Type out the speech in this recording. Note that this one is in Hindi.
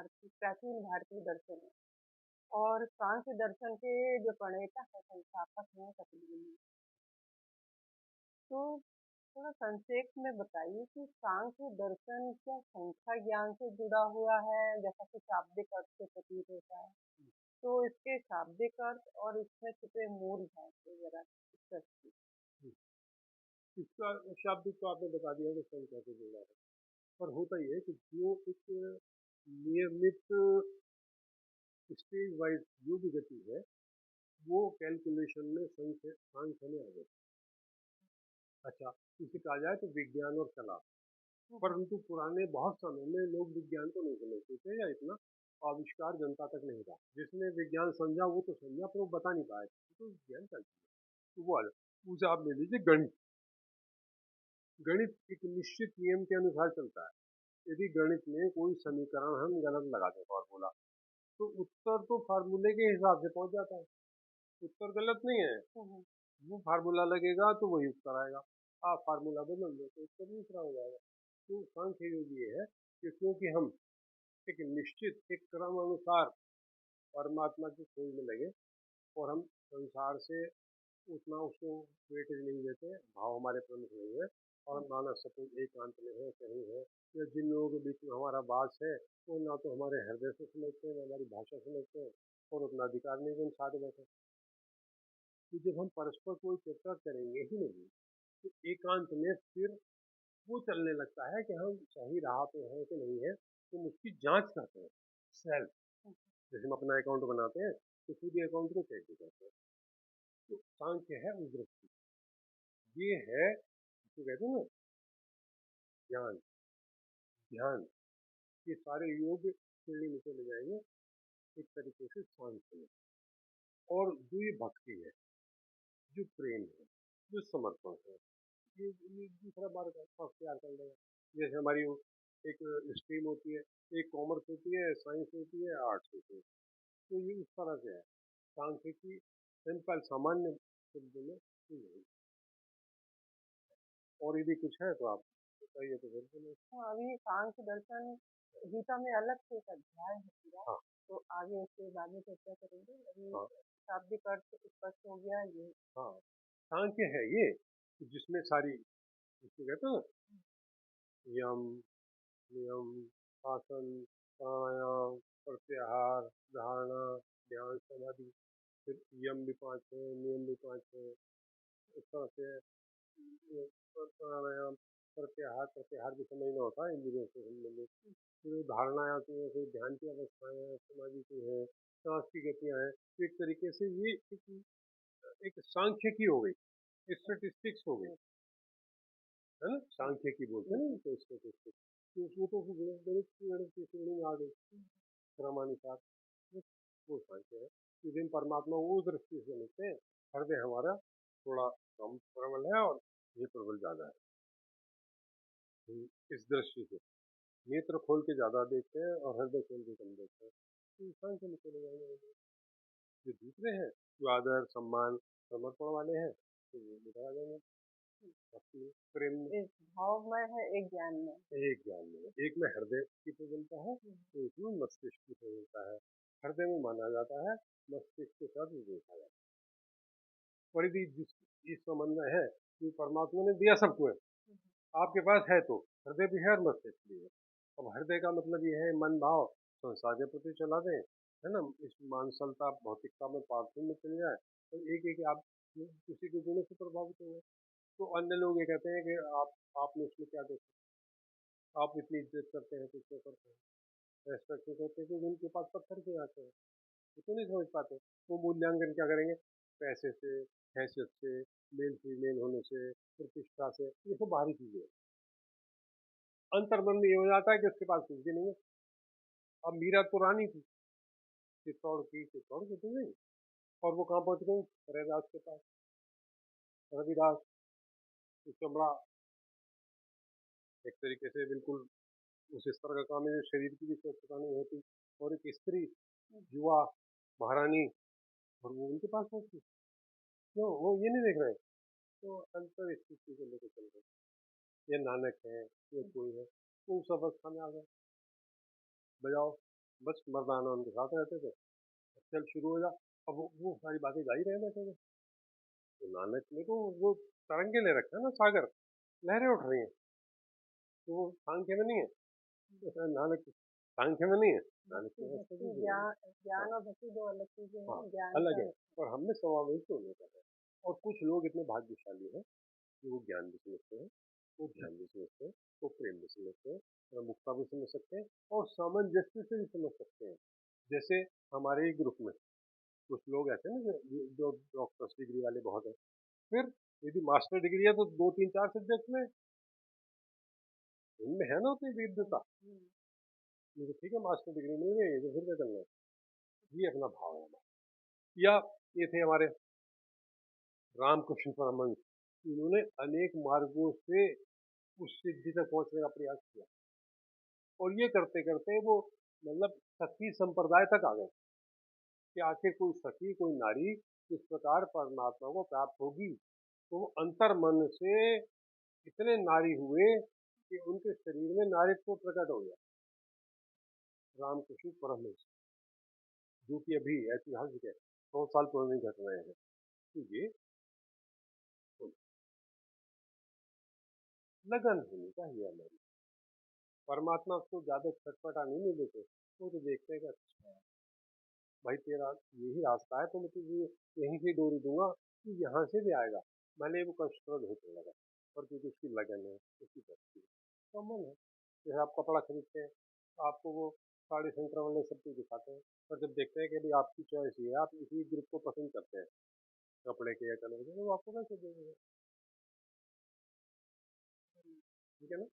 प्राचीन भारतीय दर्शन है। और सांख्य दर्शन के जो प्रणेता है, संस्थापक हैं कपिल मुनि। तो थोड़ा संक्षेप में बताइए कि सांख्य दर्शन क्या संख्या ज्ञान से जुड़ा हुआ है, जैसा कि शाब्दिक अर्थ से प्रतीत होता है? तो इसके शाब्दिक अर्थ और इसमें छुपे मूल हैं, तो जरा स्पष्ट इसका शाब्दिक तो आपने बता दिया कि संख्या से जुड़ा है, पर होता ही है कि जो एक नियमित स्टेज वाइज जो भी गति है वो कैलकुलेशन में सांख्य में आ जाती है। अच्छा, इसे कहा जाए तो विज्ञान और कला, परंतु पुराने बहुत समय में लोग विज्ञान को नहीं समझते थे या इतना आविष्कार जनता तक नहीं था। जिसने विज्ञान समझा वो तो समझा, पर वो बता नहीं पाया तो विज्ञान चलता है। तो वो आ जाए, उसे आप ले लीजिए गणित। गणित एक निश्चित नियम के अनुसार चलता है। यदि गणित में कोई समीकरण हम गलत लगाते फॉर्मूला, तो उत्तर तो फार्मूले के हिसाब से पहुंच जाता है, उत्तर गलत नहीं है। वो फार्मूला लगेगा तो वही उत्तर आएगा। आप फार्मूला बदल दो तो उत्तर दूसरा हो जाएगा। तो सांख्य योग ये है कि क्योंकि हम एक निश्चित एक क्रम अनुसार परमात्मा की खोज में लगे और हम संसार से उतना उसको वेटेज नहीं देते, भाव हमारे प्रमुख नहीं है, और मानव सपूत एकांत में है कहीं है, या जिन लोगों के बीच में हमारा वास है वो ना तो हमारे हृदय से समझते हैं ना हमारी भाषा समझते हैं और उतना अधिकार नहीं कि साथ बैठे। तो जब हम परस्पर कोई चर्चा करेंगे ही नहीं तो एकांत में फिर वो चलने लगता है कि हम सही राह पे हैं कि नहीं है, तो उसकी जांच करते हैं सेल्फ। जैसे हम अपना अकाउंट बनाते हैं तो खुद अकाउंट को चेक भी करते हैं। तो सांख्य है उस दृष्टि, ये है तो कहते हैं ना ज्ञान ध्यान, ये सारे योग श्रेणी में चले जाएंगे एक तरीके से सांख्य में। और जो ये भक्ति है, जो प्रेम है, जो समर्पण है, ये दूसरा मार्ग प्यार कर लेगा। जैसे हमारी एक स्ट्रीम होती है, एक कॉमर्स होती है, साइंस होती है, आर्ट्स होती है, तो ये उस तरह से है। सांख्य की सिंपल सामान्य शब्द में यही। और यदि कुछ है तो आप बताइए तो बिल्कुल। हाँ, अभी सांख्य दर्शन गीता में अलग से एक अध्याय है पूरा। हाँ तो आगे उसके बाद में चर्चा करेंगे। अभी हाँ शाब्दिक अर्थ स्पष्ट हो गया ये। हाँ, सांख्य है ये जिसमें सारी, इसको कहते हैं ना, यम नियम आसन प्राणायाम प्रत्याहार धारणा ध्यान समाधि। फिर यम भी 5 है, नियम भी 5 है, इस तरह से प्राणायाम प्रत्याहार, प्रत्याहार भी समझना होता है इंद्रियों से संबंधित। फिर धारणाएं आती हैं, फिर ध्यान की अवस्थाएं हैं, समाधि की है, सांस की गतियां हैं। तो एक तरीके से ये एक सांख्यिकी हो गई, स्टेटिस्टिक्स हो गई, है ना। सांख्यिकी बोलते हैं ना तो स्टेटिस्टिक्स, तो उसमें तो गणित की श्रेणी में आ गई क्रमानुसार। वो सांख्य है, लेकिन परमात्मा वो दृष्टि से मिलते हैं। हृदय हमारा थोड़ा कम प्रबल है और ये प्रबल ज्यादा है। इस दृष्टि से नेत्र खोल के ज्यादा देखते हैं और हृदय खोल के कम देखते हैं। तो सांख्य में चले जाएंगे। जो दूसरे हैं जो आदर सम्मान समर्पण वाले हैं तो वो निकल जाएंगे अपनी प्रेम में। एक भावमय है, एक ज्ञान में। एक ज्ञान में, एक में हृदय की प्रबलता है तो एक में मस्तिष्क की प्रबलता है। हृदय में माना जाता है, मस्तिष्क के साथ देखा जाता है। और यदि इस समन्वय है कि परमात्मा ने दिया सबको है, आपके पास है तो हृदय भी है और मस्तिष्क भी है। अब हृदय का मतलब ये है मन भाव संसार के प्रति चला दें, है ना, इस मानसलता भौतिकता में पार्थिव में चले जाए, तो एक एक आप किसी के गुणों से प्रभावित हो गए। तो अन्य लोग ये कहते हैं कि आपने उसमें क्या देखा, आप इतनी इज्जत करते हैं तो क्यों करते हैं, रेस्पेक्ट क्यों करते हैं, क्योंकि उनके पास पत्थर क्यों आते हैं, वो तो नहीं समझ पाते। वो मूल्यांकन क्या करेंगे, पैसे से, हैसियत से, मेल फीमेल होने से, प्रतिष्ठा से, ये सब बाहरी चीजें। अंतर्मन में ये हो जाता है कि उसके पास कुछ भी नहीं है। अब मीरा तो रानी थी, चित्तौड़ की थी नहीं, और वो कहाँ पहुंच गई, रैदास के पास, रविदास। तो चमड़ा एक तरीके से बिल्कुल उस स्तर का काम है जो शरीर की भी स्वच्छता नहीं होती, और एक स्त्री युवा महारानी और वो उनके पास पहुंची, क्यों वो ये नहीं देख रहे। तो अंतर स्थिति को लेकर चल रहे, ये नानक है, ये कोई है, तो उस अवस्था में आ गए, बजाओ बस मर्दाना उनके साथ रहते थे, चल शुरू हो जा। अब वो सारी बातें गा ही रहे बैठे थे। तो नानक ने तो वो तरंगे ले रखा है ना, सागर, लहरें उठ रही हैं, तो वो सांख्य में नहीं है। नानक सांख्य में नहीं है, नानक भक्ति के रास्ते भक्ति में भी नहीं है। ज्ञान हाँ ज्ञान और भक्ति दो अलग चीजें हाँ, हैं। ज्ञान अलग का है। और हमने समावेश दोनों का है। और कुछ लोग इतने भाग्यशाली हैं कि वो ज्ञान भी समझते हैं, वो ध्यान भी समझते हैं, वो प्रेम भी समझते हैं, प्रमुखता भी समझ सकते हैं, और सामंजस्य से भी समझ सकते हैं। जैसे हमारे ही ग्रुप में कुछ लोग ऐसे ना जो डॉक्टर्स डिग्री वाले बहुत हैं, फिर यदि मास्टर डिग्री है तो 2 3 4 सब्जेक्ट में इनमें है ना उतनी विविधता। मुझे ठीक है मास्टर डिग्री मिल गई है तो फिर क्या करना है, ये अपना भाव है हमारा। या ये थे हमारे रामकृष्ण परमहंस, इन्होंने अनेक मार्गों से उस सिद्धि तक पहुंचने का प्रयास किया, और ये करते करते वो मतलब सखी संप्रदाय तक आ गए कि आखिर कोई सखी, कोई नारी किस प्रकार परमात्मा को प्राप्त होगी। तो वो अंतर मन से इतने नारी हुए कि उनके शरीर में नारीत्व प्रकट हो गया। रामकृष्ण परमहंस, जो कि अभी ऐतिहासिक है, 100 साल पुरानी घटनाएं हैं। तो ये लगन होनी चाहिए हमारी। परमात्मा को ज्यादा छटपटाने नहीं देते, वो तो देखते हैं कि अच्छा भाई तेरा यही रास्ता है, तो मैं तुझे यहीं से डोरी दूंगा कि यहाँ से भी आएगा, भले वो कष्टप्रद होने लगा, पर क्योंकि उसकी लगन है, उसकी भक्ति है, तो मन है। जैसे आप कपड़ा खरीदते हैं, आपको वो साड़ी सेंटर वाले सब कुछ दिखाते हैं, पर जब देखते हैं कि भाई आपकी चॉइस ये है, आप इसी ग्रुप को पसंद करते हैं, कपड़े के या कलर के, तो वो आपको कैसे देंगे? ठीक है ना।